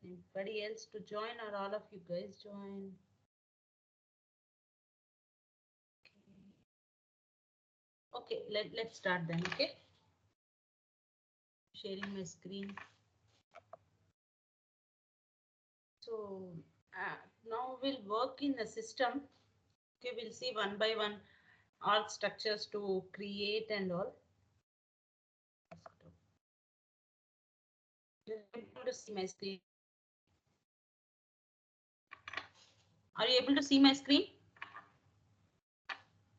Anybody else to join, or all of you guys join? Okay, let's start then. Okay, sharing my screen. So now we'll work in the system. Okay, we'll see one by one all structures to create and all. You're able to see my screen. Are you able to see my screen?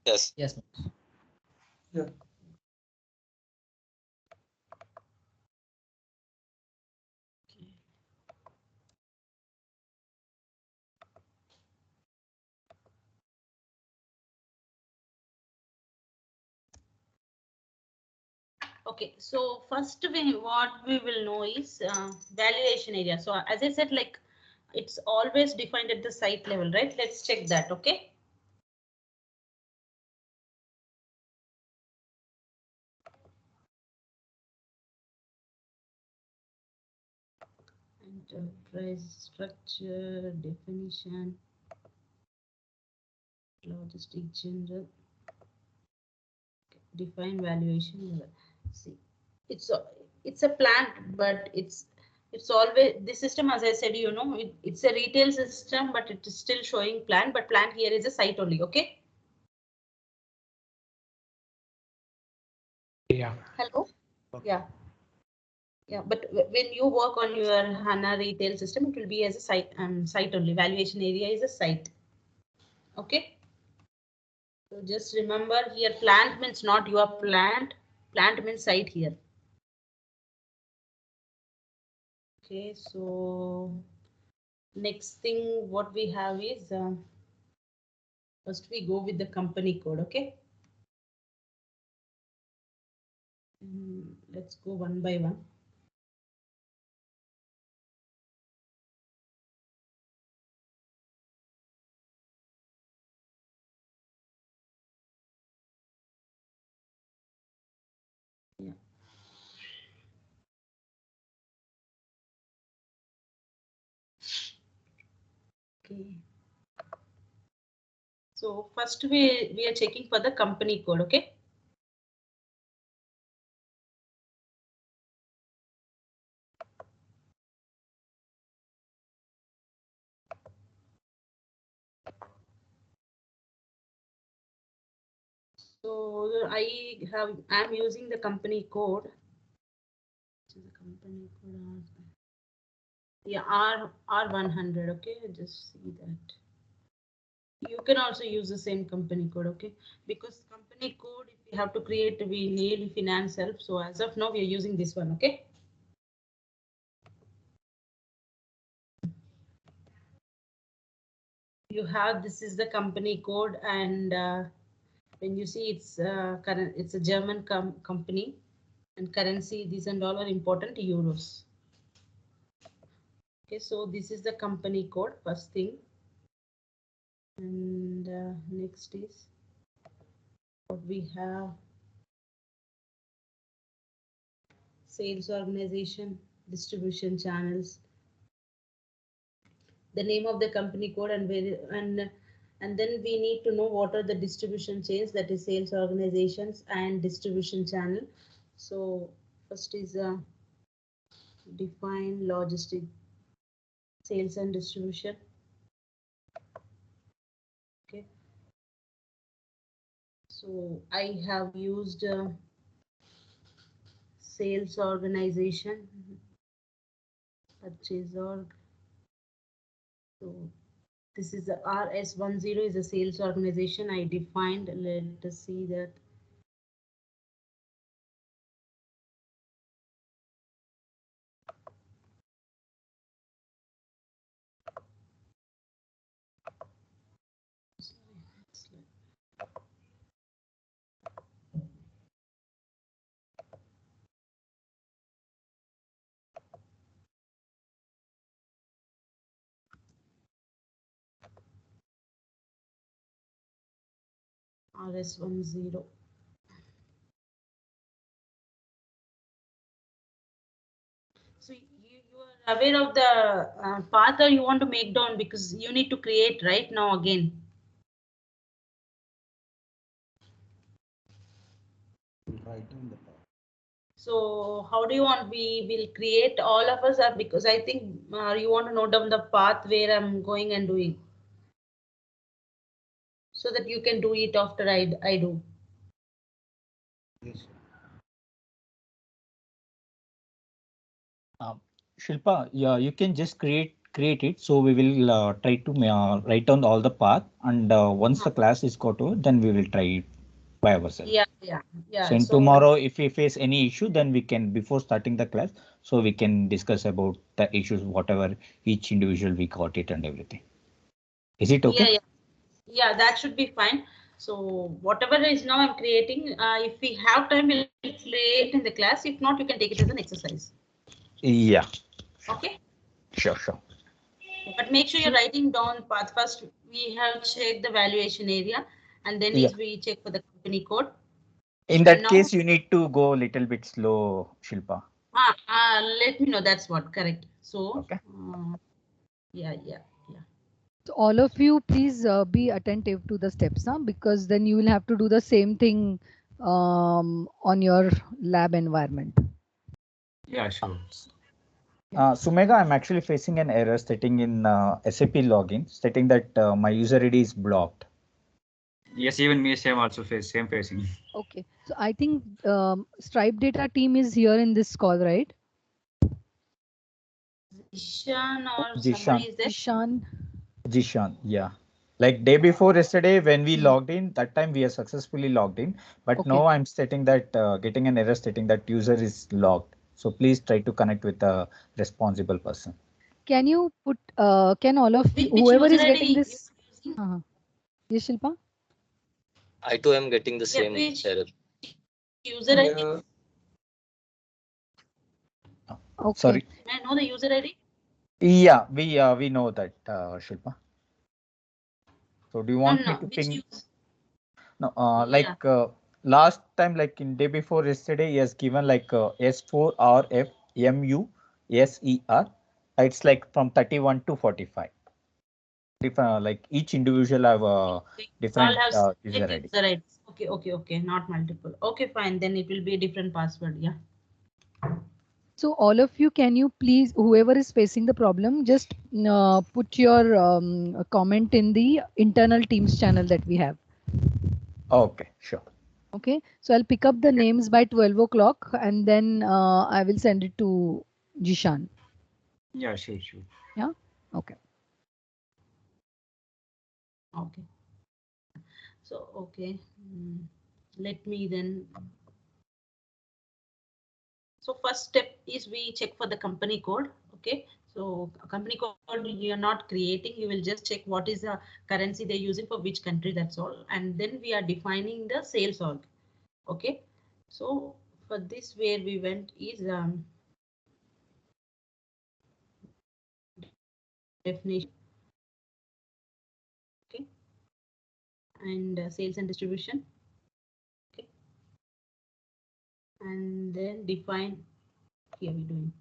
Yes. Yes. Yeah. Okay, so first what we will know is valuation area. So as I said, like it's always defined at the site level, right? Let's check that. Okay. Enterprise structure, definition, logistic general, define valuation level. See, it's a plant, but it's always this system, as I said, you know, it's a retail system, but it is still showing plant, but plant here is a site only. Okay. Yeah. Hello. Yeah. Yeah, but when you work on your HANA retail system, it will be as a site only. Valuation area is a site. Okay. So just remember here, plant means not your plant. Plant means site here. Okay, so next thing what we have is first we go with the company code. Okay. Let's go one by one. Yeah. Okay. So first we are checking for the company code. Okay. So I'm using the company code. Which is the company code? Yeah, R100. Okay, just see that. You can also use the same company code. Okay, because company code, if we have to create, we need finance help. So as of now, we are using this one. Okay. You have, this is the company code, and when you see it's current, it's a German company, and currency, these and all are important, euros. Okay, so this is the company code, first thing. And next is what we have: sales organization, distribution channels, the name of the company code, and where, and then we need to know what are the distribution chains, that is sales organizations and distribution channel. So first is define logistic sales and distribution. Okay, so I have used sales organization, purchase org. So this is the RS10 is a sales organization I defined. Let us see that. RS10. So you are aware of the path, or you want to make down because you need to create right now again. Write down the path. So how do you want? We will create all of us, because I think you want to note down the path where I'm going and doing, so that you can do it after I do. Yes, sir. Shilpa, yeah, you can just create it. So we will try to write down all the path, and once the class is got over, then we will try it by ourselves. Yeah, So yeah. in So tomorrow, if we face any issue, then we can, before starting the class, so we can discuss about the issues, whatever each individual we got it and everything. Is it yeah, okay? yeah, that should be fine. So whatever is now I'm creating, if we have time, we'll create in the class. If not, you can take it as an exercise. Yeah, Okay. sure. But make sure you're So, writing down path first. We have checked the valuation area, and then Yeah. is we check for the company code. In And that now, case, you need to go a little bit slow, Shilpa. let me know. That's what correct. So, Okay. yeah. so all of you, please be attentive to the steps, huh? Because then you will have to do the same thing on your lab environment. Yeah, sure. Sumega, I'm actually facing an error stating in SAP login, stating that my user ID is blocked. Yes, even me, same also face same facing. Okay. So I think Stripe data team is here in this call, right? Ishan or somebody Jishan, is there? Ishan. Jishan, yeah. Like day before yesterday, when we Hmm. logged in, that time we are successfully logged in. But Okay. now I'm stating that getting an error stating that user is logged. So please try to connect with the responsible person. Can you put, can all of you, Which whoever user is ID getting you this, using? yes, Shilpa? I too am getting the Yeah, same which error. user ID? Yeah, Okay. Sorry. May I know the user ID? Yeah, we know that, Shilpa. So do you No, want me no. to Which ping? user? No, Yeah. last time, like in day before yesterday, he has given like S4RFMUSER. It's like from 31 to 45. Different, like each individual have a Okay. All different have user separate ID. user IDs. Okay. Not multiple. Okay, fine. Then it will be a different password. Yeah. So all of you, can you please, whoever is facing the problem, just put your comment in the internal Teams channel that we have. Okay, sure. Okay. So I'll pick up the names by 12 o'clock and then I will send it to Jishan. Yeah, sure. Yeah. Okay. Okay. So, okay. Let me then. So first step is we check for the company code. Okay. So company code you're not creating. You will just check what is the currency they're using for which country. That's all. And then we are defining the sales org. Okay. So for this, where we went is definition. Okay. And sales and distribution. Okay. And then define. Here we're doing.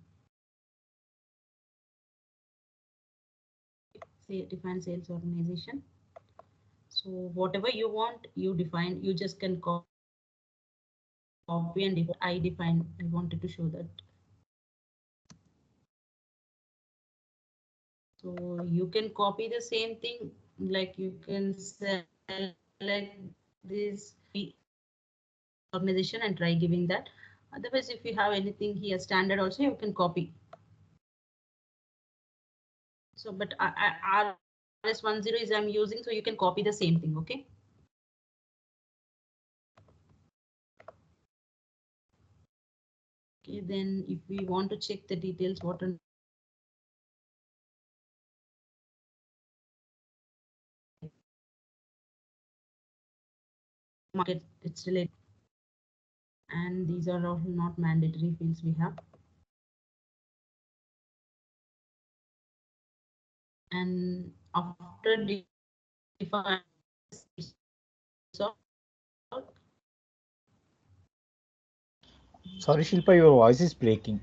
Say define sales organization. So whatever you want, you define. You just can copy and I define. I wanted to show that. So you can copy the same thing, like you can select this organization and try giving that. Otherwise, if you have anything here standard also, you can copy. So, but RS10 is I'm using, so you can copy the same thing, okay? Okay, then if we want to check the details, what are market, it's related. And these are all not mandatory fields we have. And after define, so Sorry, Shilpa, your voice is breaking.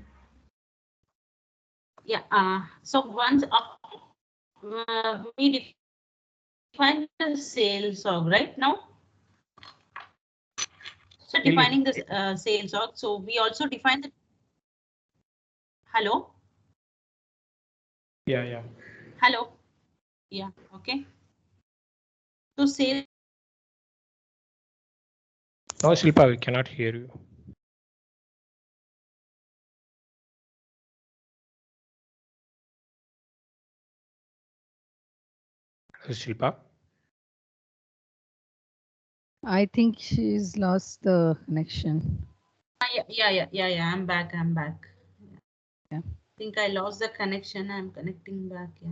Yeah. So once we define the sales org right now. So defining the sales org. So we also define the. Hello. Yeah. Hello. Yeah. Okay. So sales. No, Shilpa, we cannot hear you. Shilpa. I think she's lost the connection. Yeah. I'm back. Yeah. I think I lost the connection. I'm connecting back. Yeah.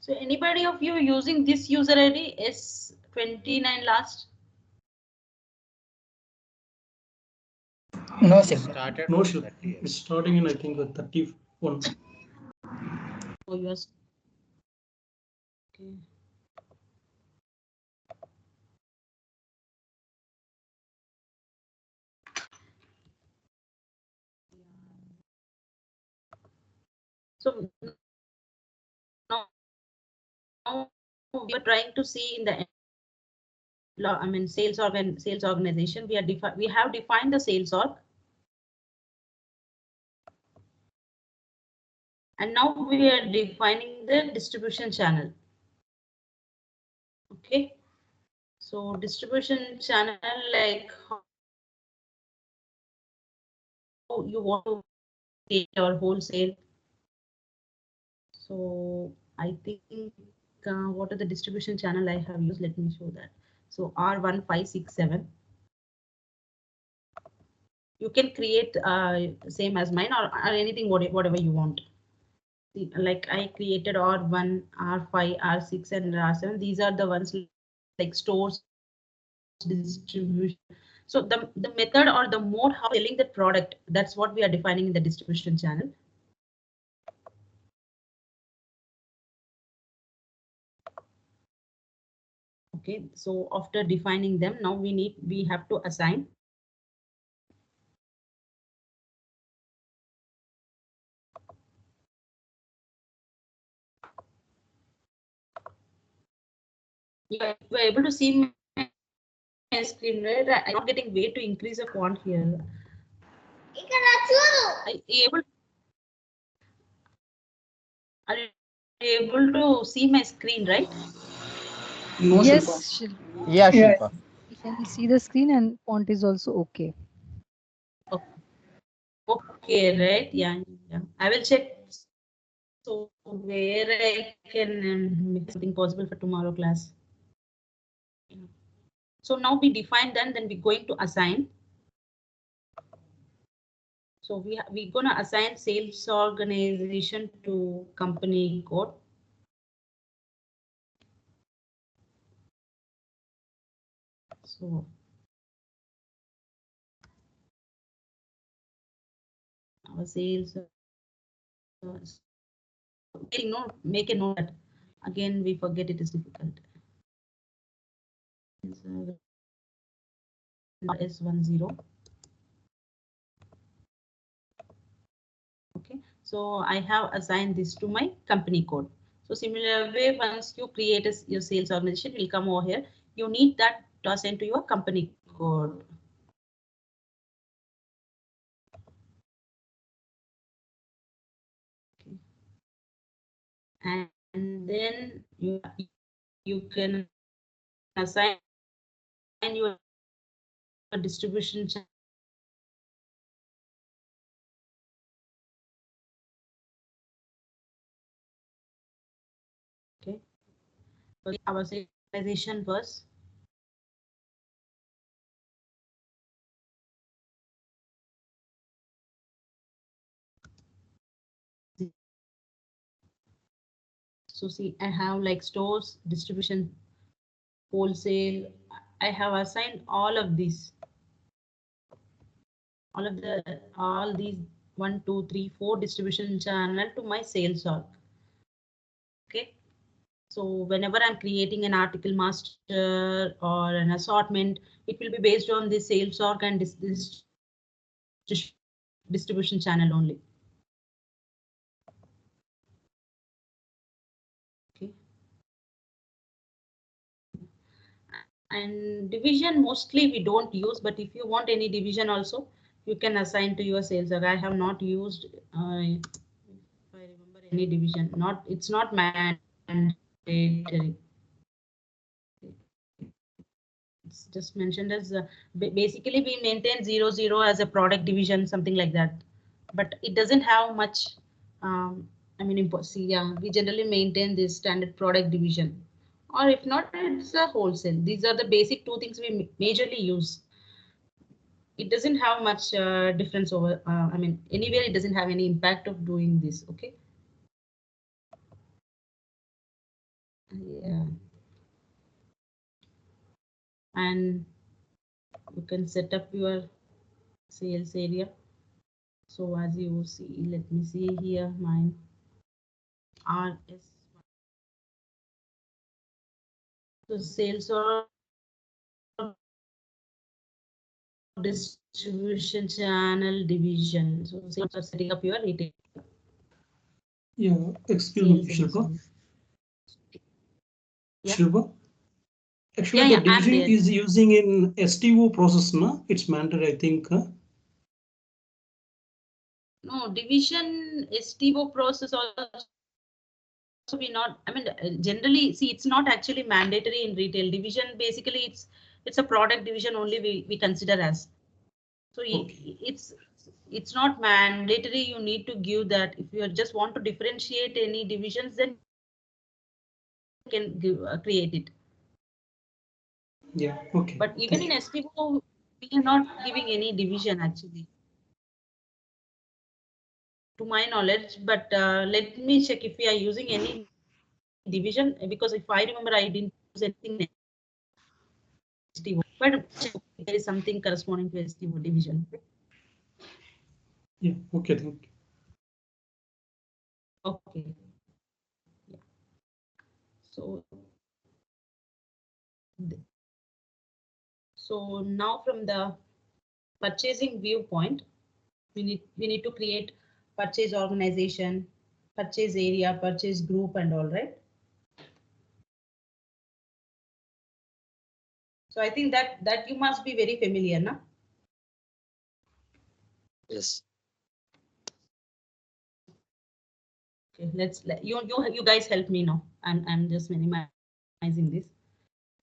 So anybody of you using this user ID S29 last? No, It Shilpa. started No, with Shilpa. 30. It's starting in, I think, 31. Oh, yours. Okay. So now we are trying to see in the sales organization. We have defined the sales org. And now we are defining the distribution channel. Okay. So distribution channel, like how you want to take your wholesale. So I think what are the distribution channel I have used? Let me show that. So R1567. You can create same as mine or anything whatever you want. Like I created R1, R5, R6, and R7. These are the ones like stores, distribution. So the method or the mode how selling the product, that's what we are defining in the distribution channel. Okay, so after defining them, now we have to assign. You are able to see my screen, right? I'm not getting way to increase the font here. Are you able to see my screen, right? No, Yes, Shilpa. Yeah, Yeah. Shilpa. we can see the screen and font is also okay. Okay, right? Yeah. I will check. So where I can make something possible for tomorrow class. So now we define then we're going to assign. So we're gonna assign sales organization to company code. So our sales. Make a note that again we forget it is difficult. S10. Okay, so I have assigned this to my company code. So similar way, once you create your sales organization, will come over here. You need that to assign to your company code. Okay. And then you can assign your distribution channel. Okay, our sales organization first. So see, I have like stores, distribution, wholesale. I have assigned all of these. all these 1, 2, 3, 4 distribution channel to my sales org. Okay. So whenever I'm creating an article master or an assortment, it will be based on the sales org and this distribution channel only. Okay. And division mostly we don't use, but if you want any division also, you can assign to your sales org. I have not used, if I remember, any division. It's not mandatory. It's just mentioned as basically we maintain 00 as a product division, something like that. But it doesn't have much. I mean, see, yeah, we generally maintain this standard product division, or if not, it's a wholesale. These are the basic two things we majorly use. It doesn't have much difference over. I mean, anywhere it doesn't have any impact of doing this. Okay. Yeah. And you can set up your sales area. So as you see, let me see here, mine RS. So sales or distribution channel division. So sales are setting up your retail. Yeah, excuse me, Sales Shilpa. Yeah. Shilpa. Actually, Yeah, the division I'm there. is using in STO process, no? It's mandatory, I think. No, division STO process also be not. I mean, generally, see, it's not actually mandatory in retail division. Basically, it's a product division only we consider as. So Okay. it's not mandatory. You need to give that. If you just want to differentiate any divisions, then you can give, create it. Yeah. Okay. But even in STO, we are not giving any division actually, to my knowledge. But let me check if we are using any division, because if I remember, I didn't use anything in STO. But there is something corresponding to STO division. Yeah. Okay. Thank you. Okay. Yeah. So now from the purchasing viewpoint, we need to create purchase organization, purchase area, purchase group, and all, right? So I think that you must be very familiar, na? Yes. Okay, you guys help me now. I'm just minimizing this.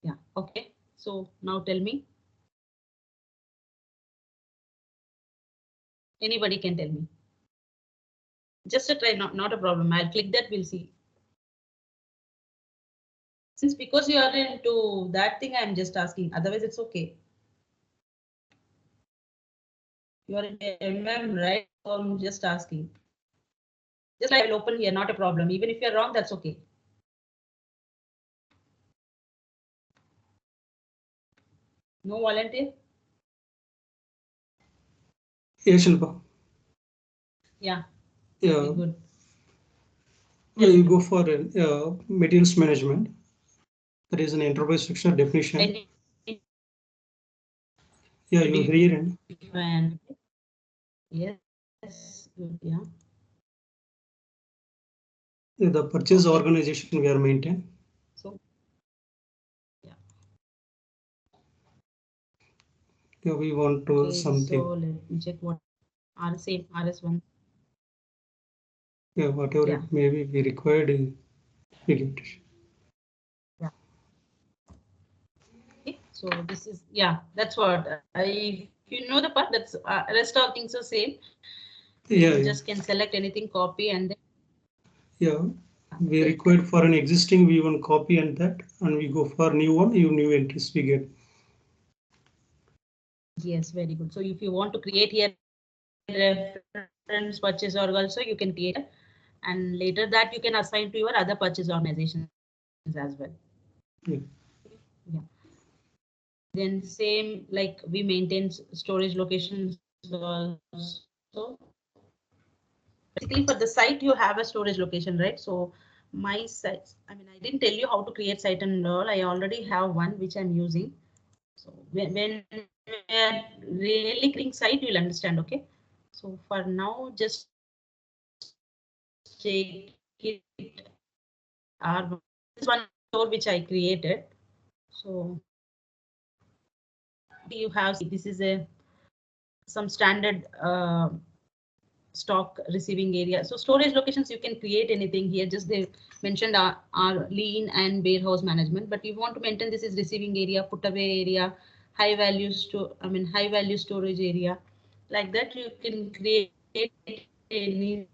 Yeah. Okay. So now tell me. Anybody can tell me. Just a try, not a problem. I'll click that. We'll see. Since because you are into that thing, I'm just asking. Otherwise, it's okay. You are in MM, right? So I'm just asking. Just like I'll open here, not a problem. Even if you're wrong, that's okay. No volunteer? Yeah, Shilpa. Yeah. Yeah. Good. Well, you go for materials management. There is an enterprise structure definition. Yeah, you hear it. Yes. Good. Yeah. The purchase organization we are maintaining. So. Yeah. Yeah, we want to Okay, something. so let me check what RS1. Yeah, whatever it may be, we required in we get it. Yeah. Okay, so this is, yeah, that's what you know the part, that's rest all things are same. Yeah, you just can select anything, copy, and then yeah, we required for an existing we want copy and that, and we go for new one, new entries we get. Yes, very good. So if you want to create here reference purchase org also, you can create it, and later that you can assign to your other purchase organizations as well. Yeah. Yeah. Then same, like we maintain storage locations also. Basically, for the site, you have a storage location, right? So my sites, I mean, I didn't tell you how to create site and all. I already have one which I'm using. So when we are really creating site, you'll understand. Okay. So for now, just take it. This one store which I created. So you have this is a some standard stock receiving area. So storage locations, you can create anything here. Just they mentioned our lean and warehouse management, but you want to maintain this is receiving area, put away area, high value high value storage area. Like that, you can create any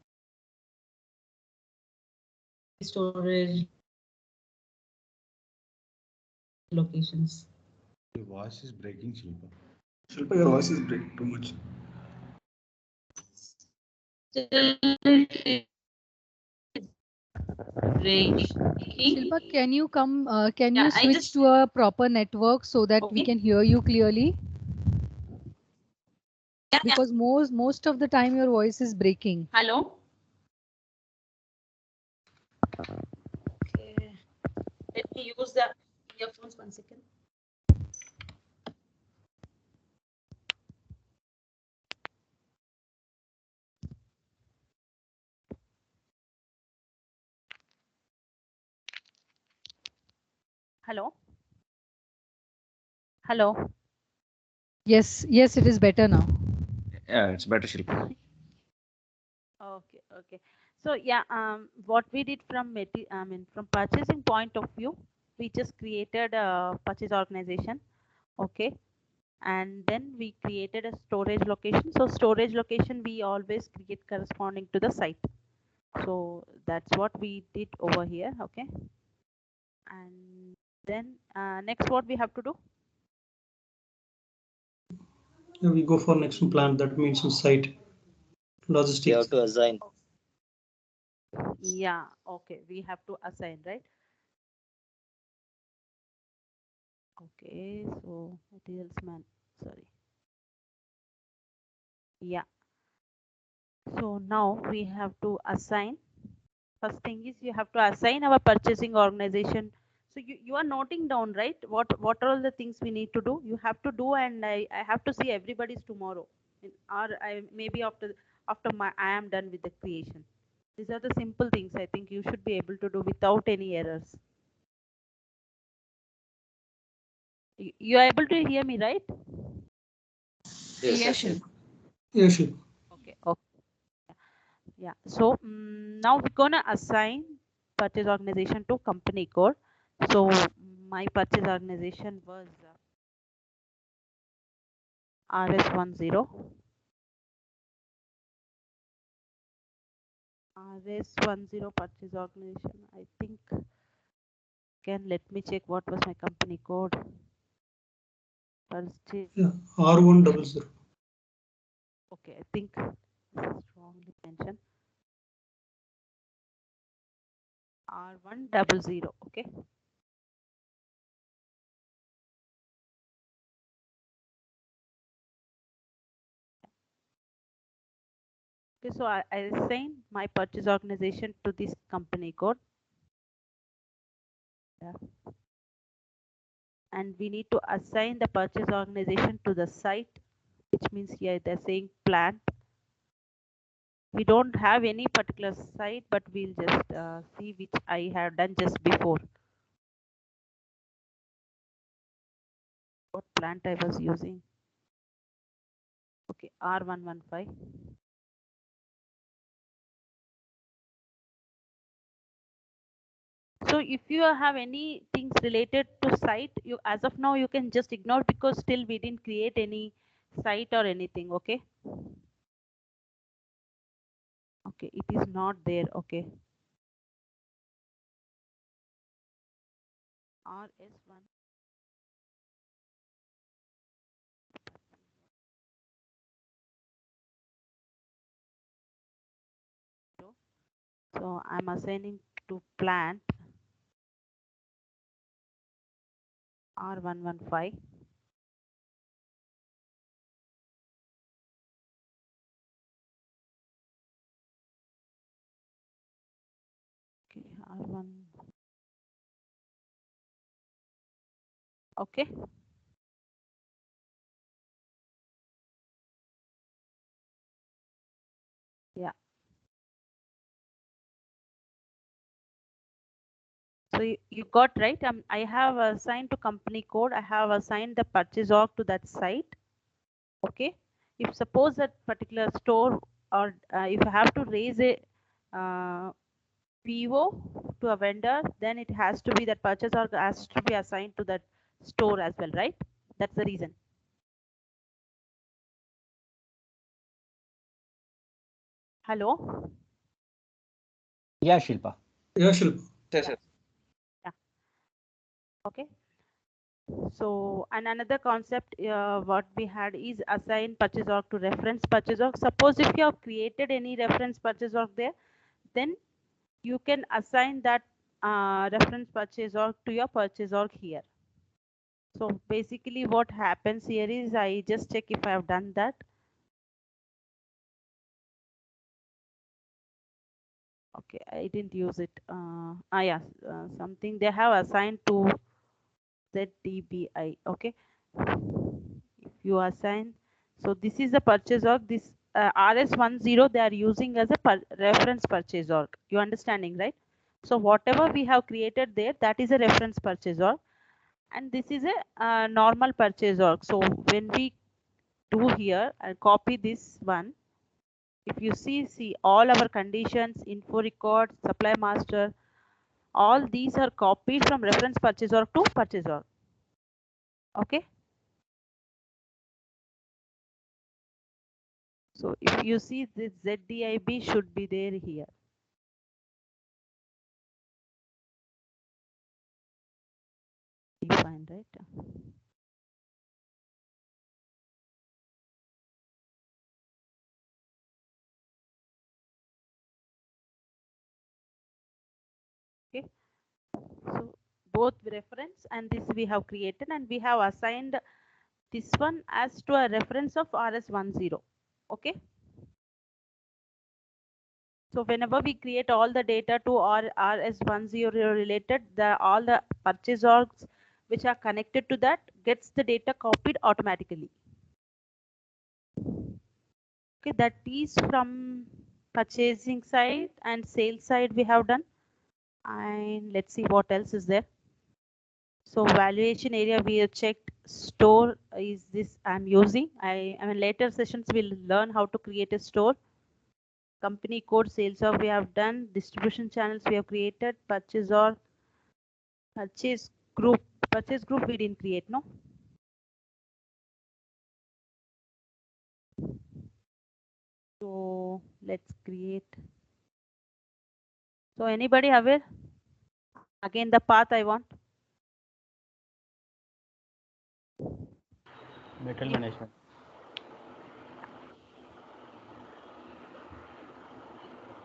storage locations. Your voice is breaking, Shilpa. Shilpa, your voice is breaking too much. Shilpa, can you come? Can Yeah, you switch to a proper network so that we Okay. can hear you clearly? Because most of the time your voice is breaking. Hello. Okay. Let me use the earphones 1 second. Hello. Hello. Yes, yes, it is better now. Yeah, it's better, Shilpa. Okay, okay. So yeah, what we did from from purchasing point of view, we just created a purchase organization, okay, and then we created a storage location. So storage location we always create corresponding to the site. So that's what we did over here, okay. And then next, what we have to do? Yeah, we go for next plan. That means some site You logistics. have to assign. Yeah, okay. We have to assign, right? Okay, so materials man, sorry. Yeah. So now we have to assign. First thing is you have to assign our purchasing organization. So you are noting down, right? What are all the things we need to do? You have to do, and I have to see everybody's tomorrow. Or I maybe after I am done with the creation. These are the simple things I think you should be able to do without any errors. You are able to hear me, right? Yes. Yes. Yeah, Shilpa. Okay. Okay. Yeah. So now we're gonna assign purchase organization to company code. So my purchase organization was RS10. RS10 purchase organization. I think. Again, let me check what was my company code. Purchase. Yeah, R100. Okay, I think this is wrongly mentioned. R100. Okay. Okay, so I assign my purchase organization to this company code. Yeah. And we need to assign the purchase organization to the site, which means here they're saying plant. We don't have any particular site, but we'll just see which I have done just before. What plant I was using. Okay, R115. So if you have any things related to site, you as of now you can just ignore because still we didn't create any site or anything. Okay. Okay, it is not there. Okay. RS1. So I'm assigning to plant R115. R1. Okay. Yeah. So you got right. I have assigned to company code. I have assigned the purchase org to that site. Okay. If suppose that particular store or if I have to raise a PO to a vendor, then it has to be that purchase org has to be assigned to that store as well, right? That's the reason. Hello. Yeah, Shilpa. Yeah, Shilpa. Yes, yes. Yeah. Okay. So, and another concept what we had is assign purchase org to reference purchase org. Suppose if you have created any reference purchase org there, then you can assign that reference purchase org to your purchase org here. So basically what happens here is I just check if I have done that. Okay, I didn't use it. Yeah, something they have assigned to ZDBI. Okay, if you assign, so this is the purchase org. This RS10 they are using as a reference purchase org. You understanding, right? So whatever we have created there, that is a reference purchase org, and this is a normal purchase org. So when we do here and copy this one, if you see all our conditions, info record, supply master, all these are copied from reference purchase org to purchase org. Okay. So if you see this ZDIB should be there here. Fine, right? Okay. So both reference and this we have created, and we have assigned this one as to a reference of RS10. Okay. So whenever we create all the data to RS10 related, all the purchase orgs which are connected to that gets the data copied automatically. Okay, that is from purchasing side and sales side we have done. And let's see what else is there. So valuation area we have checked. Store is this I'm using. I mean later sessions we'll learn how to create a store. Company code, sales org we have done, distribution channels we have created, purchase org, purchase group we didn't create, no? So let's create. So anybody aware? Again the path I want. Material management.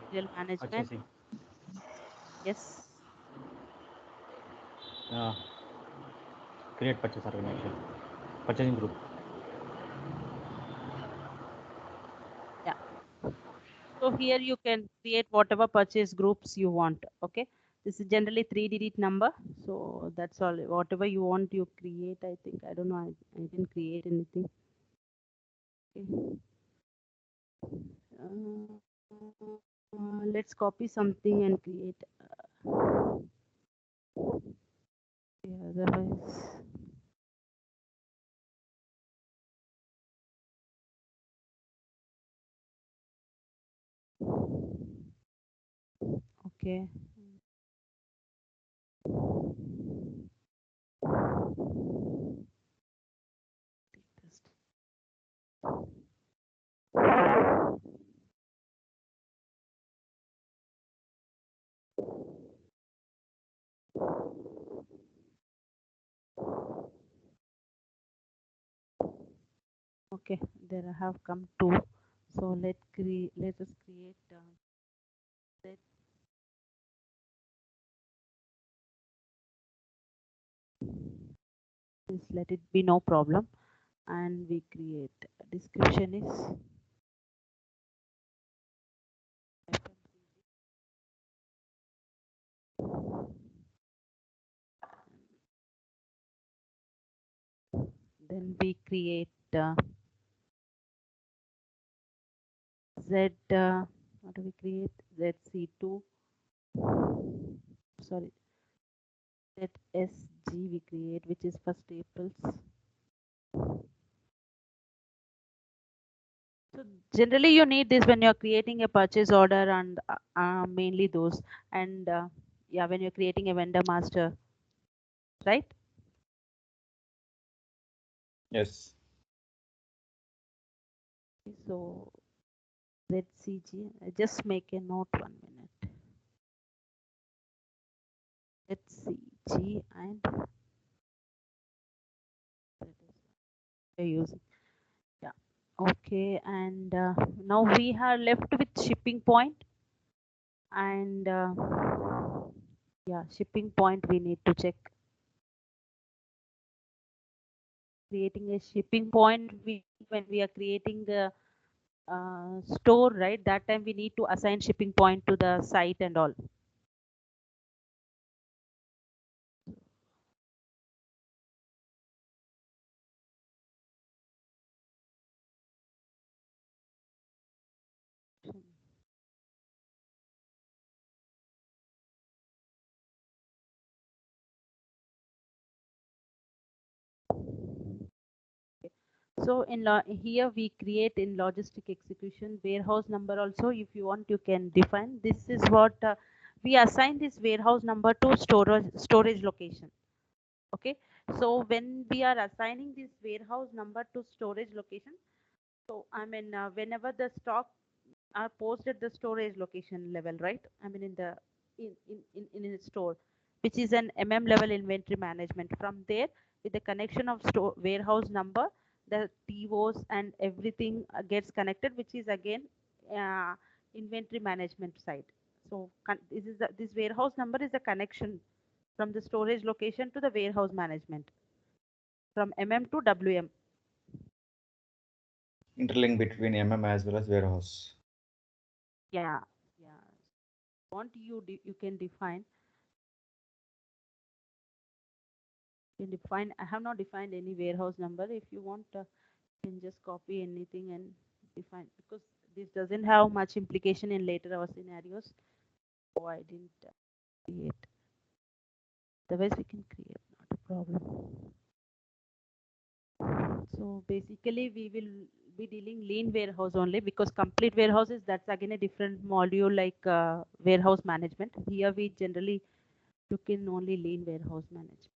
Material management. Purchasing. Yes. Create purchase organization. Purchasing group. Yeah. So here you can create whatever purchase groups you want. Okay. This is generally 3-digit number. So that's all. Whatever you want, you create. I think I don't know. I didn't create anything. Okay. Let's copy something and create. Otherwise. Okay. Okay, there I have come to. So let us create set. This let it be no problem, and we create description is Then we create Z. What do we create? ZC2. Sorry, ZSG we create, which is for staples. So generally you need this when you're creating a purchase order and mainly those, and yeah, when you're creating a vendor master, right? Yes. So ZCG, just make a note 1 minute. ZCG and we're using, yeah, okay, and now we are left with shipping point, and yeah, shipping point we need to check. Creating a shipping point, when we are creating the store, right, that time we need to assign shipping point to the site and all. So here we create in logistic execution warehouse number also. If you want, you can define. This is what we assign this warehouse number to storage location. Okay. So when we are assigning this warehouse number to storage location, so I mean whenever the stock are posted at the storage location level, right? I mean in the in a store, which is an level inventory management. From there, with the connection of store warehouse number, the TOs and everything gets connected, which is again uh, inventory management side. So this warehouse number is the connection from the storage location to the warehouse management, from to WM. Interlink between as well as warehouse. Yeah, yeah. Want you can define. I have not defined any warehouse number. If you want, you can just copy anything and define, because this doesn't have much implication in later our scenarios. So I didn't create. Otherwise, we can create, not a problem. So basically, we will be dealing lean warehouse only, because complete warehouses, that's again a different module like warehouse management. Here we generally look in only lean warehouse management.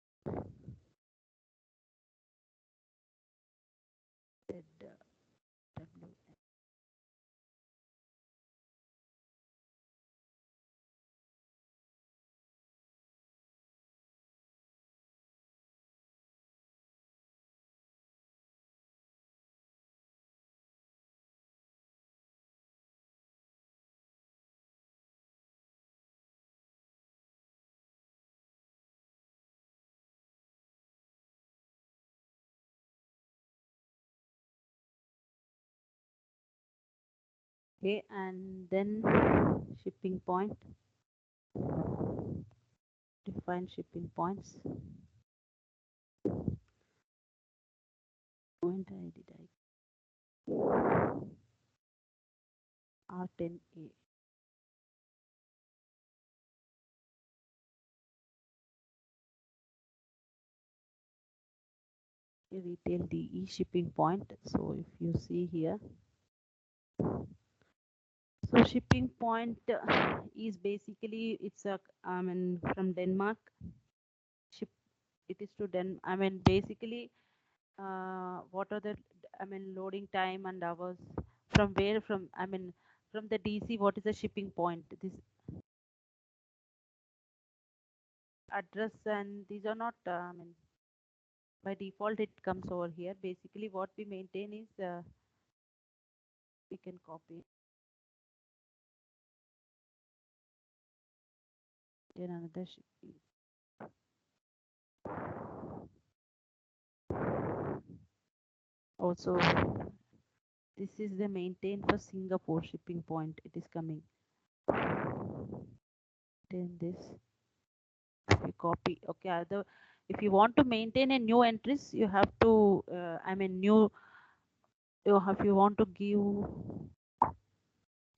Okay, and then shipping point, define shipping points. Point ID R10A. Retail DE shipping point. So if you see here, so shipping point is basically, it's a, I mean, from Denmark. Ship, it is to I mean basically what are the, I mean, loading time and hours, from where, from, I mean, from the DC, what is the shipping point, this address, and these are not I mean, by default it comes over here. Basically what we maintain is we can copy then another shipping. Also, this is the maintain for Singapore shipping point. It is coming. Then this, if we copy, okay, if you want to maintain a new entries, you have to, I mean, new, if you want to give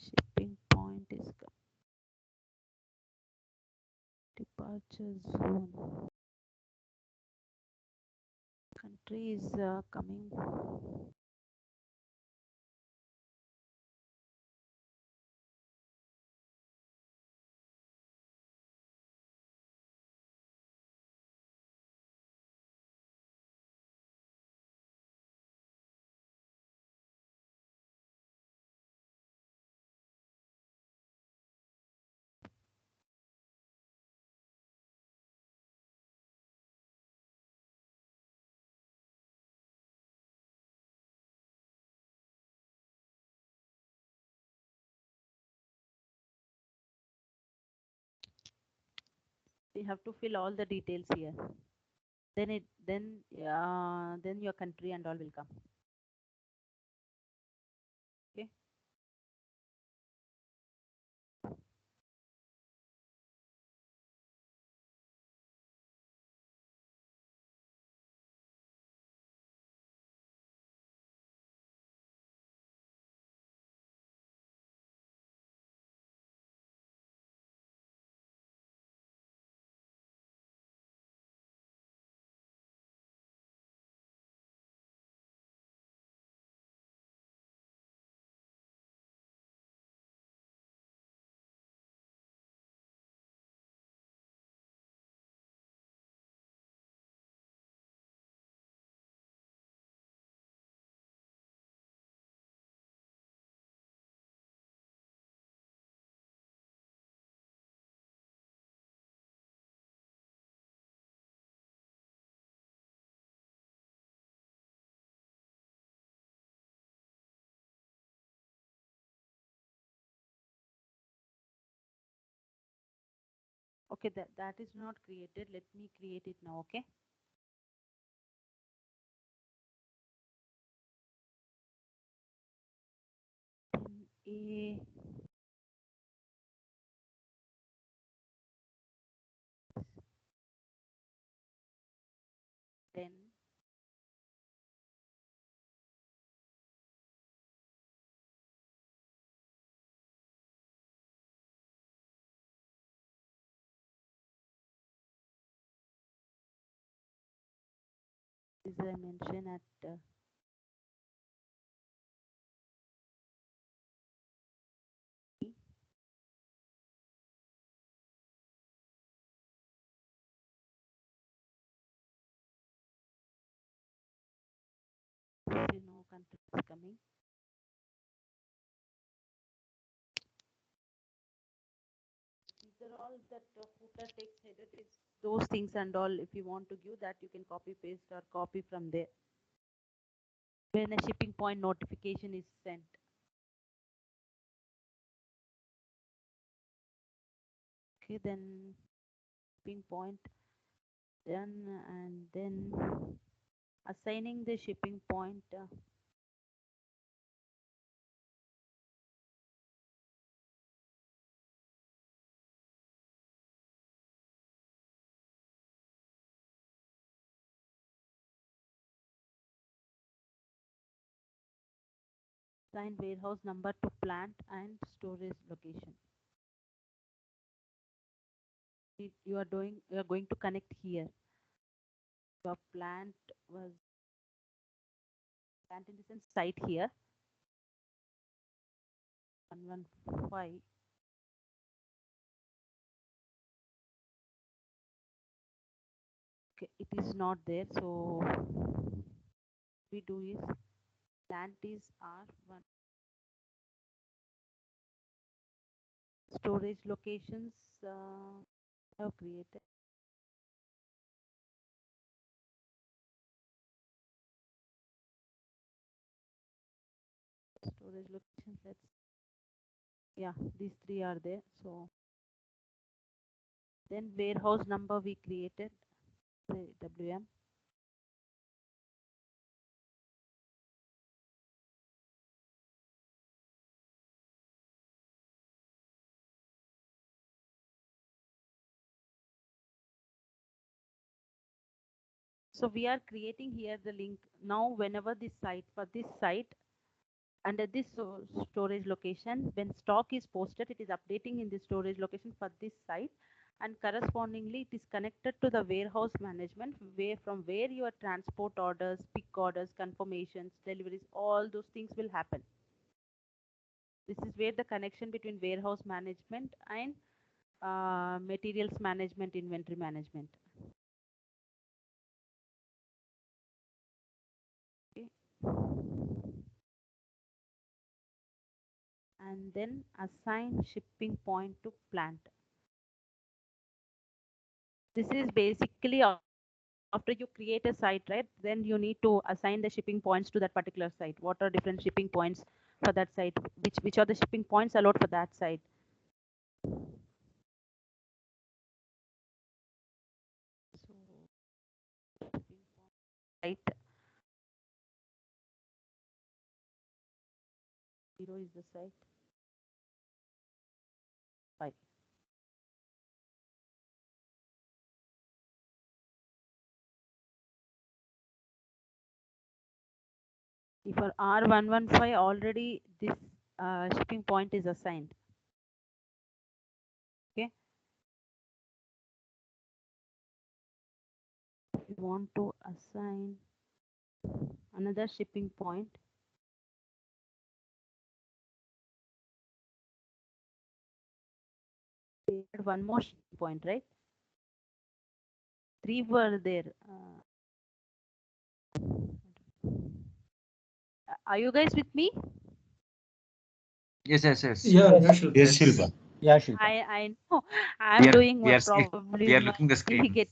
shipping point is departure zone. Country is coming. You have to fill all the details here. Then your country and all will come. Okay. Okay, that is not created. Let me create it now. Okay. A then is I mention at no country is coming. These are all that footer text, header text, those things and all. If you want to give that, you can copy paste or copy from there. When a shipping point notification is sent. Okay, then shipping point done, and then assigning the shipping point. Assign warehouse number to plant and storage location. You are going to connect here. Your plant was plant in the sense site here. 115. Okay, it is not there. So we do is plant is R1. Storage locations have created. Storage locations, these three are there. So then warehouse number we created, the WM. So we are creating here the link. Now whenever this site, for this site, under this storage location, when stock is posted, it is updating in the storage location for this site, and correspondingly it is connected to the warehouse management, where from where your transport orders, pick orders, confirmations, deliveries, all those things will happen. This is where the connection between warehouse management and materials management, inventory management. Okay. And then assign shipping point to plant. This is basically after you create a site, right? Then you need to assign the shipping points to that particular site. What are different shipping points for that site? Which are the shipping points allowed for that site? So, right. 0 is the site. 5. For R115 already this shipping point is assigned. Okay. If you want to assign another shipping point, we had one more shipping point, right? 3 were there. Are you guys with me? Yes. Yeah, Shilpa. Yes, Shilpa. Yeah, Shilpa. I know. I'm doing we are probably we are looking the screen. get.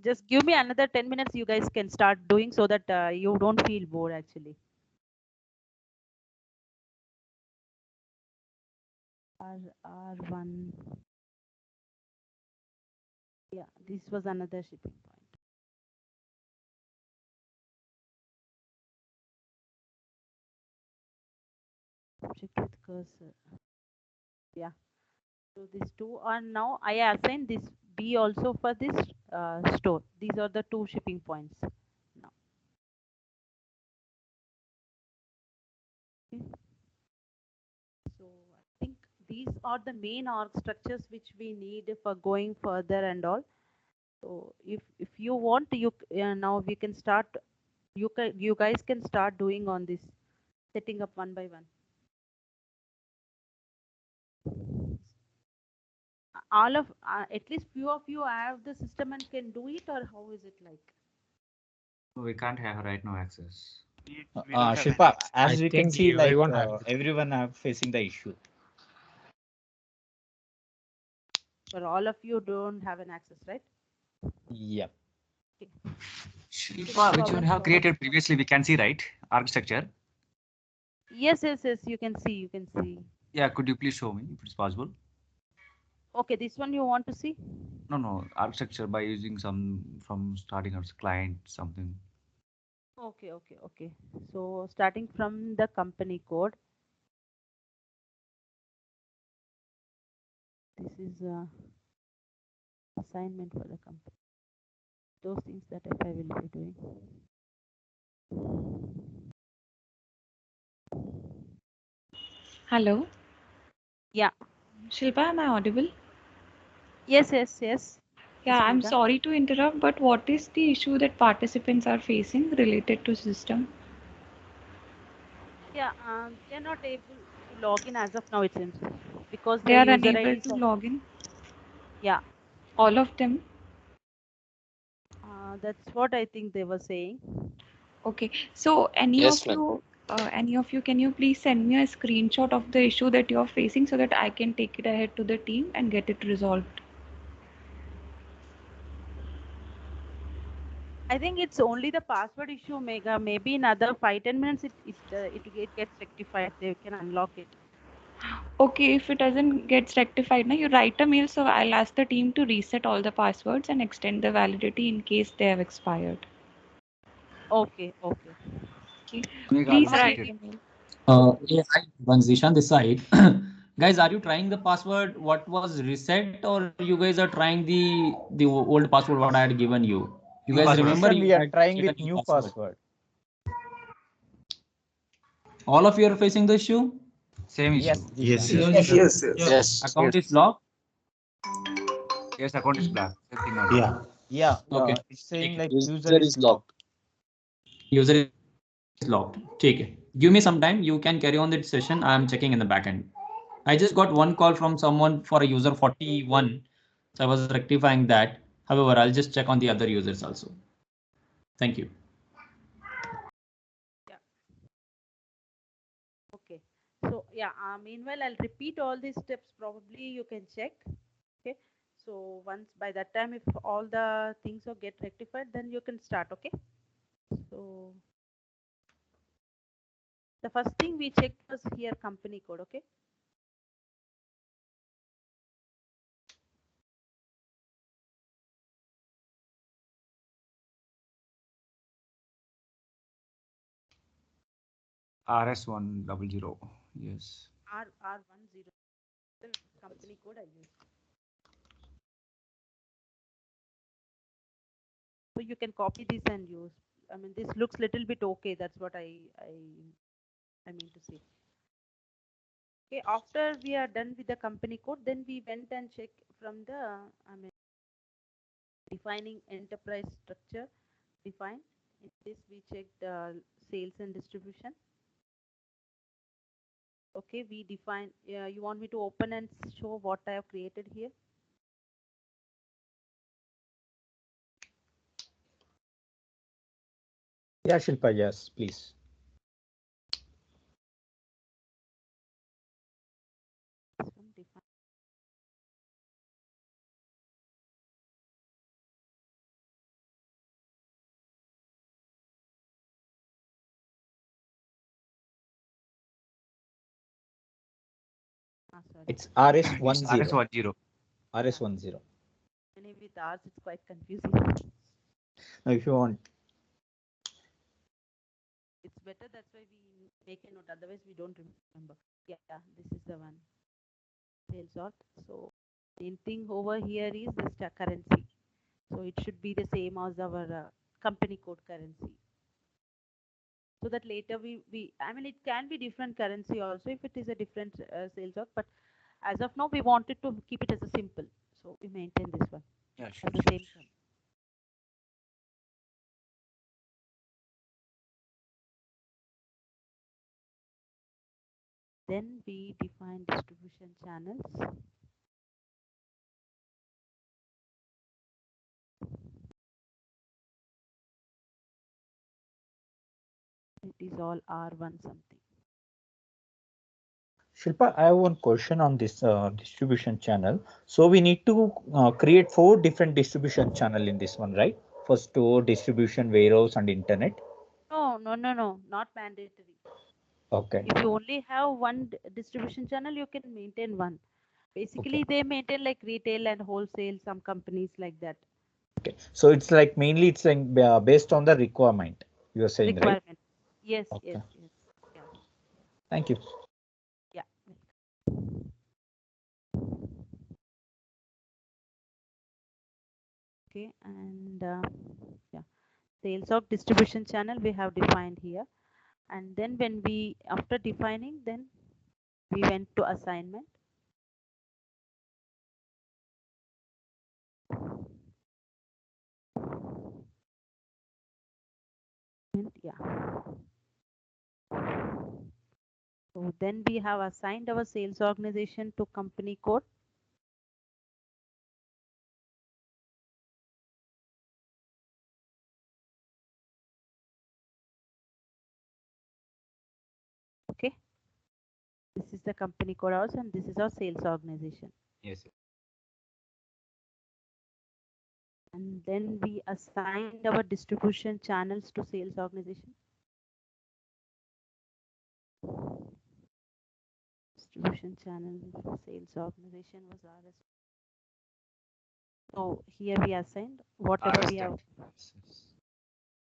Just give me another 10 minutes. You guys can start doing so that you don't feel bored actually. R1. Yeah, this was another shipping point. Object with cursor. Yeah. So these two are now, I assign this B also for this store. These are the 2 shipping points now. Okay. So I think these are the main org structures which we need for going further and all. So if you want, you now we can start. You guys can start doing on this, setting up one by one. All of at least few of you have the system and can do it, or how is it like? We can't have right now access. Shilpa, as I we can think see, like everyone has it. everyone are facing the issue. For all of you don't have an access, right? Yep. Okay. Shilpa, which you have created previously, we can see, right? Architecture. Yes, you can see. You can see. Yeah, could you please show me if it's possible? Okay, this one you want to see? No, architecture by using some from starting as client something. Okay. So starting from the company code. This is assignment for the company. Those things that FI will be doing. Hello. Yeah. Shilpa, am I audible? Yes. Yeah, I'm Smita. sorry to interrupt, but what is the issue that participants are facing related to system? Yeah, they're not able to log in as of now, it seems, because They the are user unable IDs to are, log in, yeah, all of them. that's what I think they were saying. Okay, so any Yes, of ma'am. you, can you please send me a screenshot of the issue that you're facing so that I can take it ahead to the team and get it resolved? I think it's only the password issue, Mega. Maybe in another 5-10 minutes it gets rectified. They can unlock it. Okay, if it doesn't get rectified, now you write a mail, so I'll ask the team to reset all the passwords and extend the validity in case they have expired. Okay. Okay. Mega Please already write did. a mail. Yeah, hi, Zishan this side. Guys, are you trying the password what was reset, or you guys are trying the old password what I had given you? You New guys password. remember Sir, you we are had trying set a with new password. All of you are facing the issue? Same issue. Yes, Yes, Dishan. yes. Yes. Account is locked? Yes, account is black. Same thing on. Yeah. Yeah, Okay. it's saying Okay. like User is locked. User is locked. Take it. Give me some time. You can carry on that session. I am checking in the back end. I just got one call from someone for a user 41. So I was rectifying that. However, I'll just check on the other users also. Thank you. Okay. So yeah, meanwhile, I'll repeat all these steps. Probably you can check. Okay. So once by that time, if all the things will get rectified, then you can start. Okay. So the first thing we checked was here company code. Okay. RS100. Yes. R10 the company code I use. So you can copy this and use. I mean, this looks little bit okay. That's what I mean to say. Okay, after we are done with the company code, then we went and checked from the, I mean, defining enterprise structure, define. In this, we checked sales and distribution. Okay, we define, you want me to open and show what I have created here? Yeah, Shilpa, yes, please. This one, define. Sorry. It's RS10. RS10. RS10. Many with ours, it's quite confusing. Now, if you want, It's better, that's why we make a note, otherwise we don't remember. Yeah, this is the one. Sales sort. So main thing over here is the currency. So it should be the same as our company code currency. So that later I mean, it can be different currency also if it is a different sales sort, but as of now, we wanted to keep it as a simple. So we maintain this one. Yeah, as sure, the sure. same one. Then we define distribution channels. It is all R1 something. Shilpa, I have one question on this distribution channel. So we need to create 4 different distribution channel in this one, right? For store, distribution, warehouse, and internet. No, not mandatory. Okay. If you only have one distribution channel, you can maintain one. Basically, they maintain like retail and wholesale, some companies like that. Okay. So it's like mainly it's like based on the requirement you are saying, right? Requirement. Yes, Okay. yes. Yeah. Thank you. Yeah. Okay, and yeah, sales of distribution channel we have defined here, and then when we after defining, then we went to assignment. Yeah. So then we have assigned our sales organization to company code. Okay. This is the company code also, and this is our sales organization. Yes. And then we assigned our distribution channels to sales organization. Distribution channel sales organization was RS. So here we assigned whatever we have.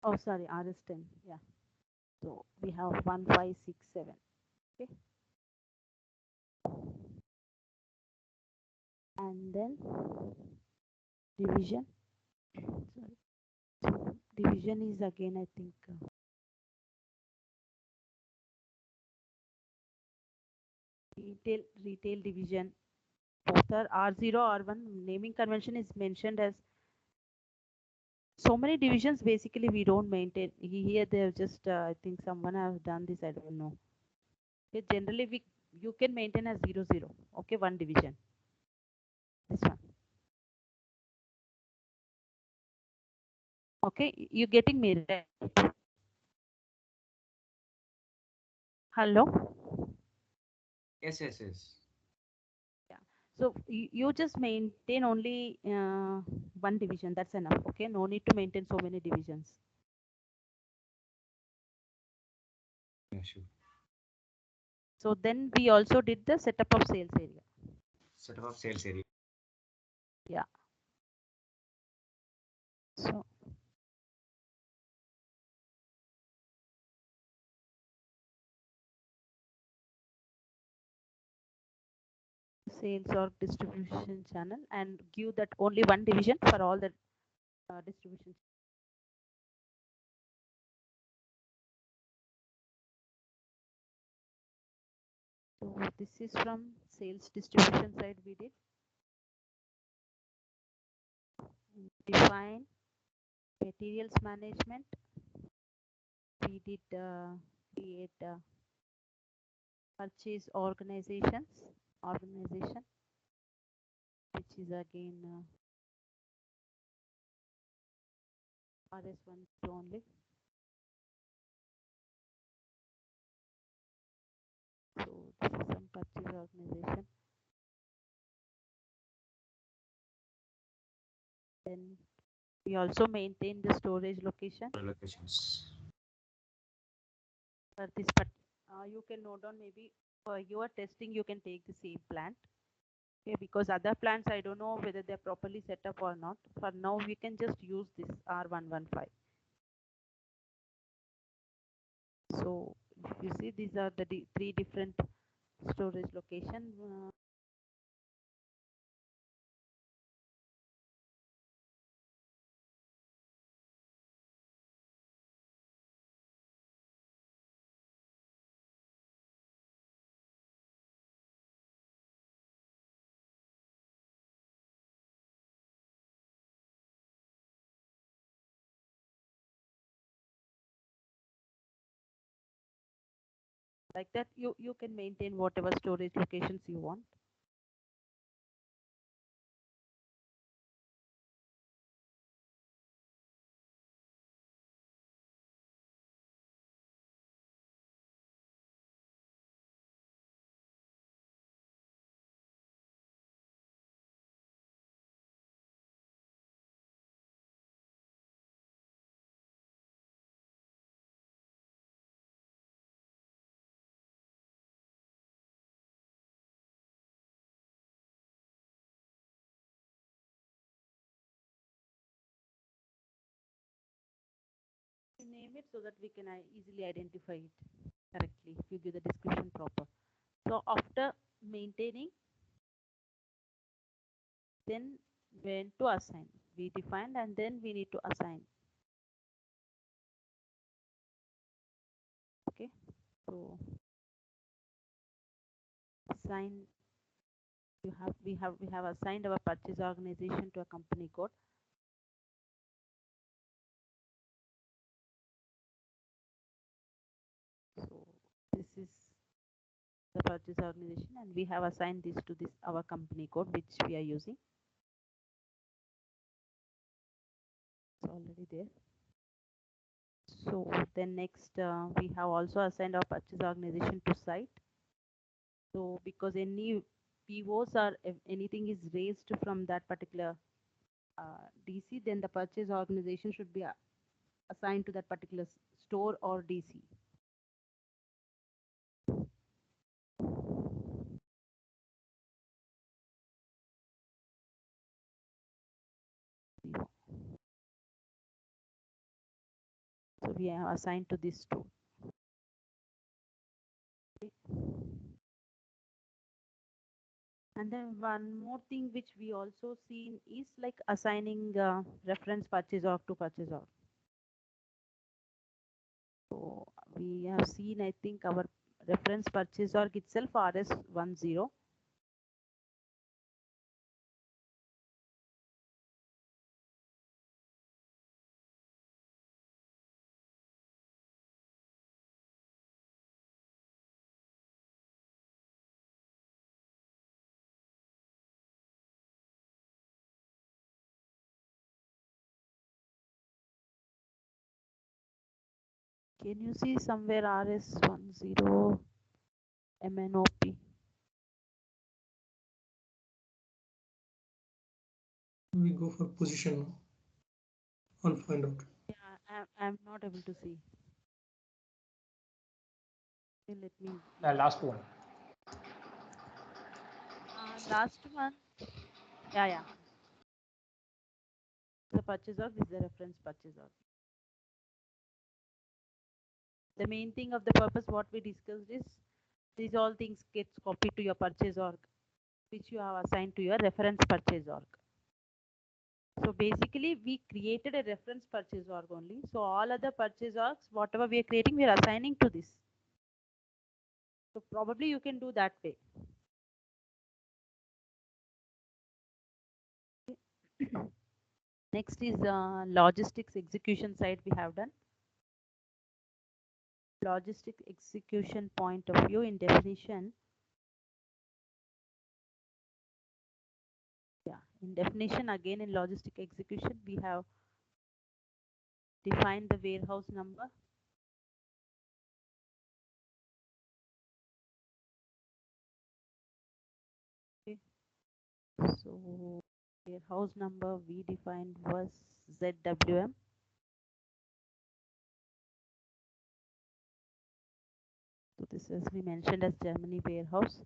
Oh, sorry, RS10. Yeah. So we have 1567. Okay. and then division. Sorry. So division is again, I think, retail division. Both are R0, R1. Naming convention is mentioned as so many divisions. Basically, we don't maintain. Here they have just, I think someone has done this. I don't know. Okay, generally, you can maintain as 0, 0. Okay, one division. This one. Okay, you getting me right? Hello. Yes, yes, yes. Yeah. So you just maintain only one division. That's enough. Okay, no need to maintain so many divisions. Yeah, sure. So then we also did the setup of sales area. Setup of sales area. Yeah. So sales or distribution channel, and give that only one division for all the distribution. So this is from sales distribution side we did. Define materials management. We did create purchase organization, which is again RS1 only. So this is some purchase organization. Then we also maintain the storage location. Locations. For this, but you can note down, maybe for your testing you can take the same plant. Okay, because other plants I don't know whether they're properly set up or not. For now we can just use this R115. So if you see, these are the three different storage location. Like that, you can maintain whatever storage locations you want. Name it so that we can easily identify it correctly if you give the description proper. So after maintaining, then when to assign, we defined, and then we need to assign. Okay, so assign, we have assigned our purchase organization to a company code. So this is the purchase organization, and we have assigned this to our company code which we are using. It's already there. So then next we have also assigned our purchase organization to site. So because any POs or if anything is raised from that particular DC, then the purchase organization should be assigned to that particular store or DC. So we are assigned to this store. Okay. And then one more thing which we also seen is like assigning reference purchase org to purchase org. So we have seen, I think, our reference purchase org itself RS10. Can you see somewhere RS10 MNOP? We go for position now. I'll find out. Yeah, I'm not able to see. Let me. Last one. Last one. Yeah. The purchase org is the reference purchase org. The main thing of the purpose what we discussed is these all things gets copied to your purchase org, which you have assigned to your reference purchase org. So basically we created a reference purchase org only. So all other purchase orgs, whatever we are creating, we are assigning to this. So probably you can do that way. Next is logistics execution side we have done. Logistic execution point of view in definition. Yeah, in definition again in logistic execution we have defined the warehouse number. Okay. So warehouse number we defined was ZWM. So this is we mentioned as Germany warehouse.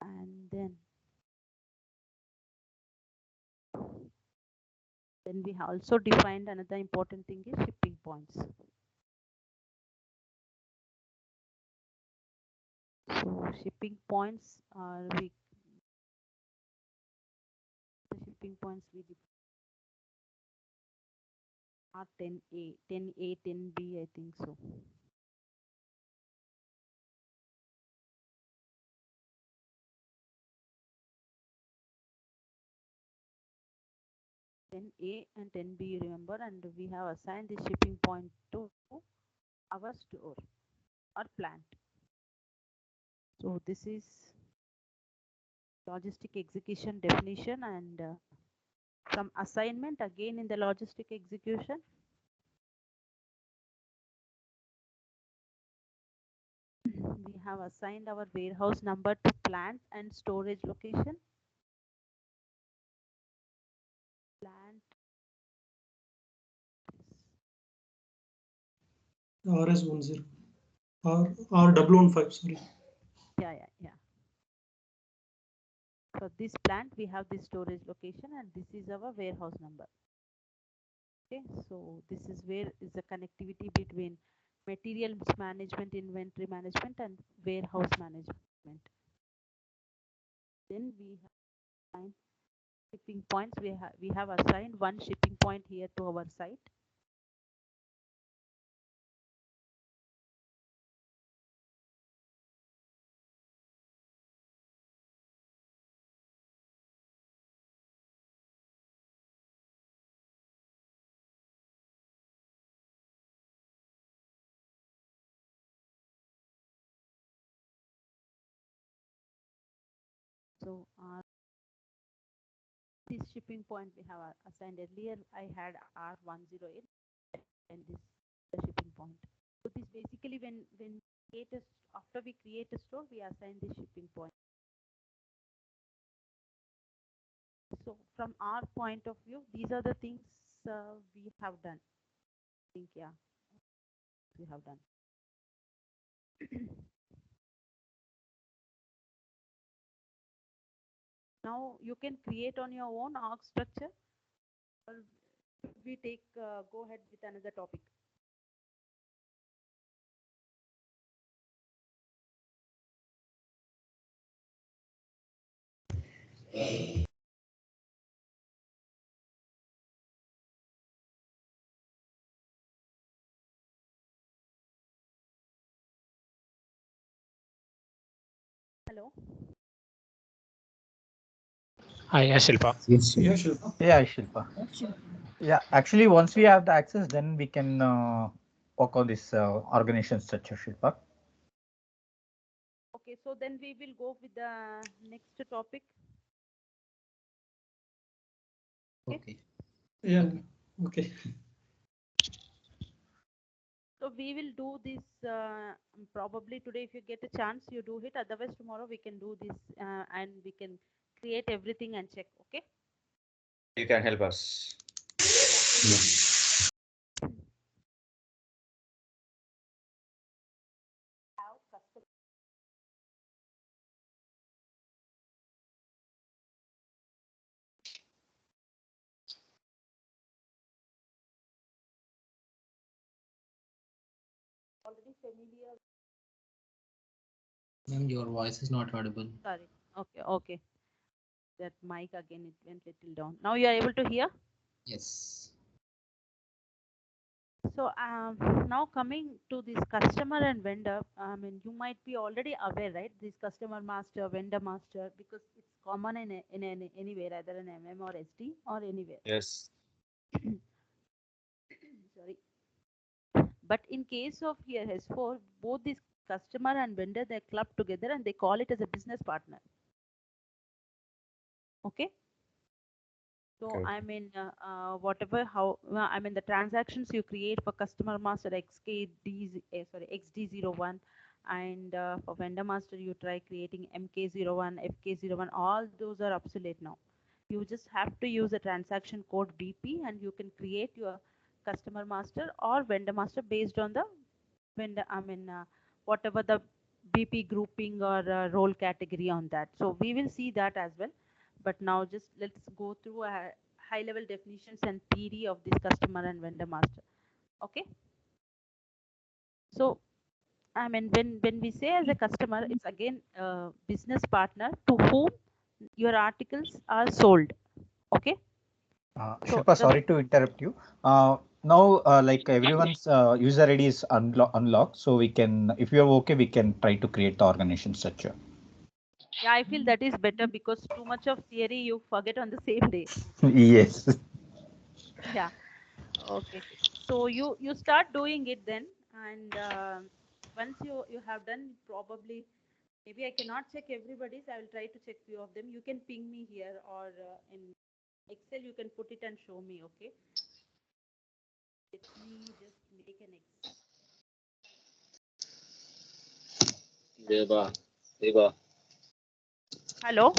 And then we also defined another important thing is shipping points. So shipping points are the shipping points we are 10A, 10A, 10B, I think so. Ten A and 10B, remember, and we have assigned the shipping point to our store or plant. So this is logistic execution definition and some assignment again in the logistic execution. We have assigned our warehouse number to plant and storage location. Plant RS10 or R15, sorry. Yeah. For this plant we have this storage location and this is our warehouse number. Okay, so this is where is the connectivity between materials management, inventory management and warehouse management. Then we have assigned shipping points. We have assigned one shipping point here to our site. So this shipping point we have assigned earlier. I had R108 and this the shipping point. So this basically when after we create a store, we assign the shipping point. So from our point of view, these are the things we have done. I think we have done. Now you can create on your own org structure, or we go ahead with another topic. Hello. Hi, yes, Shilpa. Yes, Yeah, yes. Shilpa. Yeah, Shilpa. Yeah, actually, once we have the access, then we can work on this organization structure, Shilpa. Okay, so then we will go with the next topic. Okay. Yeah. Okay. So we will do this probably today. If you get a chance, you do it. Otherwise, tomorrow we can do this and we can create everything and check. Okay. You can help us. Already familiar. Ma'am, your voice is not audible. Sorry. Okay. Okay. That mic again, it went little down. Now you are able to hear. Yes. So now coming to this customer and vendor, I mean, you might be already aware, right? This customer master, vendor master, because it's common in anywhere, either in MM or SD or anywhere. Yes. Sorry. But in case of here S4, both this customer and vendor, they're clubbed together and they call it as a business partner. Okay. So Okay. I mean, whatever I mean the transactions you create for customer master XD01, and for vendor master you try creating MK01, FK01. All those are obsolete now. You just have to use a transaction code BP, and you can create your customer master or vendor master based on the vendor. I mean, whatever the BP grouping or role category on that. So we will see that as well. But now just let's go through a high level definitions and theory of this customer and vendor master. Okay. So I mean, when we say as a customer, it's again a business partner to whom your articles are sold. Okay. So Shilpa, sorry to interrupt you. Now, like everyone's user ID is unlocked, so we can, if you're okay, we can try to create the organization structure. yeah, I feel that is better because too much of theory you forget on the same day. Yes. Yeah. Okay. So you start doing it then, and once you have done, probably maybe I cannot check everybody's. I will try to check few of them. You can ping me here, or in Excel you can put it and show me. Okay. Let me just make an Excel. Deva, Deva. Hello.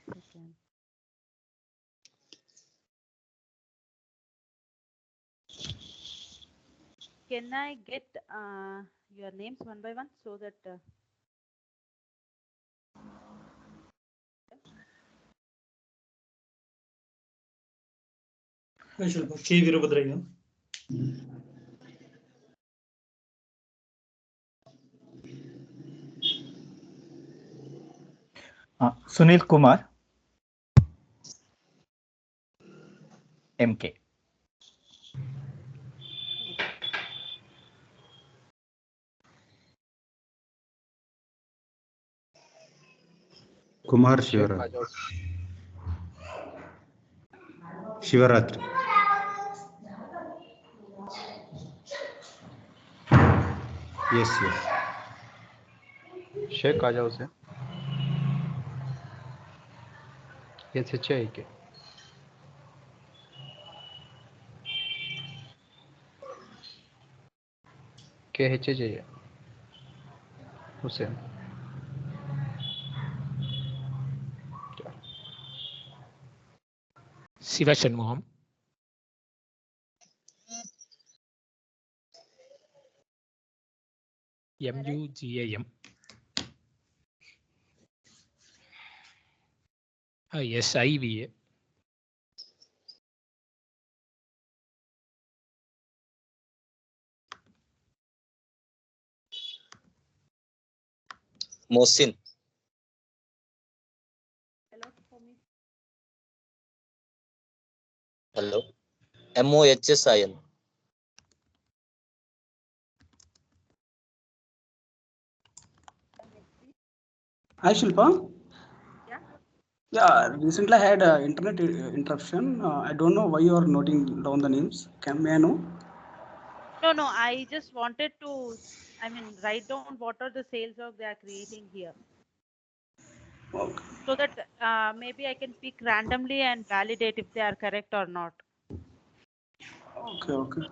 Okay. Can I get your names one by one so that Hi, Shilpa. K. Virabhadraya. Sunil Kumar, MK. Kumar Shivaratri. Shivaratri. Yes, yes. Sheikh आ जाओ से SHIK KHJ Hussein Siva Shanmugam. MUGAM. SIVA. Mohsin. Hello. Mohsin. Hi Shilpa. Yeah. Yeah, recently I had internet interruption. I don't know why you are noting down the names. May I know? No, I just wanted to, write down what are the sales org they are creating here. Okay. So that maybe I can pick randomly and validate if they are correct or not. Okay.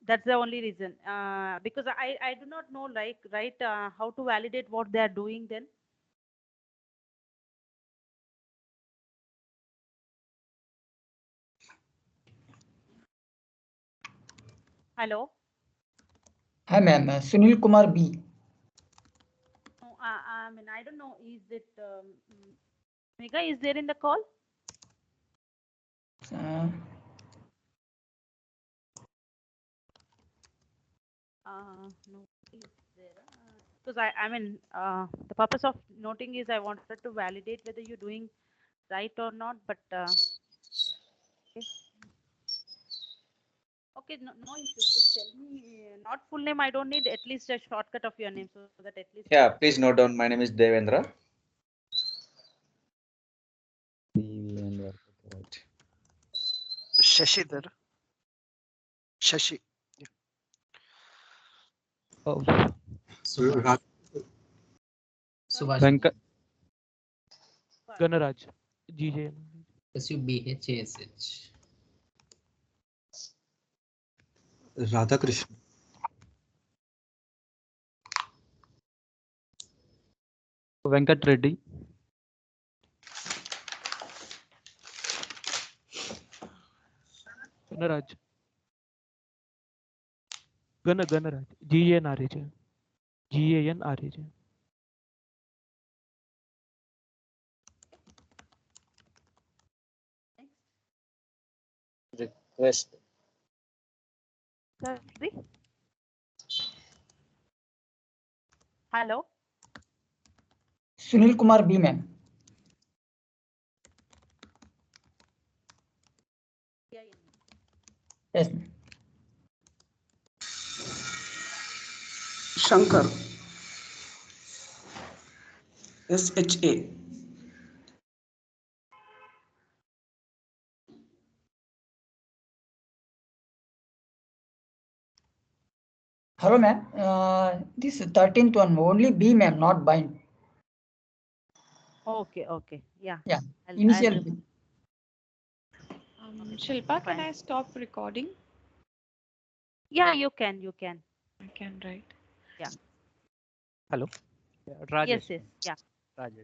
That's the only reason. Because I do not know how to validate what they are doing then. Hello. Hi ma'am, Sunil Kumar B. No, I don't know. Is it Mega? Is there in the call? No, is there? Because the purpose of noting is I wanted to validate whether you're doing right or not. But okay, no issues. Just tell me not full name. I don't need at least a shortcut of your name so that at least. Yeah, please note down. My name is Devendra. Shashidhar. Shashi. Oh. Subhash. Venkat. Ganaraj. GJ. SUBHASH. Radhakrishnan. Venkat Reddy. Ganaraj. Ganaraj. GANRAJ. GANRAJ. Request. Sorry. Hello. Sunil Kumar B ma'am. Yes. Shankar. SHA. Hello ma'am. This 13th one only B ma'am, not bind. Okay. Yeah. Yeah. I'll Initial. Shilpa, can I stop recording? Yeah, you can. I can, right? Yeah. Hello. Rajesh. Yes. Yeah. Rajesh.